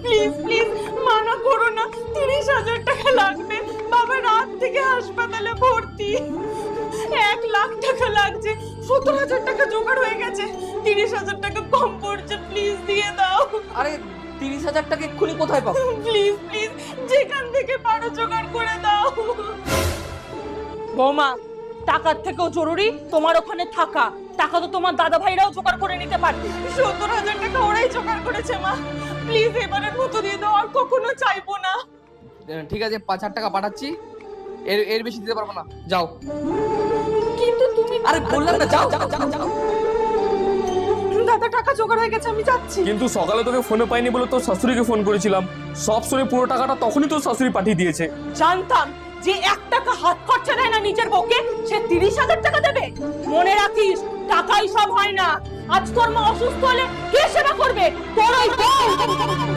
Please please মানা করো না, 30,000 টাকা লাগবে। বাবা রাত থেকে হাসপাতালে ভর্তি, 1 লাখ টাকা লাগছে। 17,000 টাকা জোগাড় হয়ে গেছে, 30,000 টাকা কম পড়ছে, প্লিজ দিয়ে দাও। আরে 30,000 টাকা এক্ষুনি কোথায় পাবো? প্লিজ প্লিজ যেখান থেকে পারো জোগাড় করে দাও। বৌমা, টাকার থেকেও জরুরি তোমার ওখানে থাকা। টাকা তো তোমার দাদা ভাইরাও জোগাড় করে নিতে পারবে। 17,000 টাকা ওরাই জোগাড় করেছে মা, প্লিজ এবারের মতো দিয়ে দাও, আর কখনো চাইবো না। ঠিক আছে, 5,000 টাকা পাঠাচ্ছি, এর বেশি দিতে পারবো না, যাও। কিন্তু তুমি, আরে বললাম না, যাও যাও যাও যাও। দাদা টাকা জোগাড় হয়ে গেছে, আমি যাচ্ছি। কিন্তু সকালে তোকে ফোনে পাইনি বলে তোর শাশুড়িকে ফোন করেছিলাম, সব শুনে পুরো টাকাটা তখনই তোর শাশুড়ি পাঠিয়ে দিয়েছে। জানতাম যে 1 টাকা হাত খরচা দেয় না নিজের বউকে, সে 30,000 টাকা দেবে। মনে রাখিস, টাকাই সব হয় না। আজ তোর মা অসুস্থ হলে কে সেবা করবে? তোরই বউ।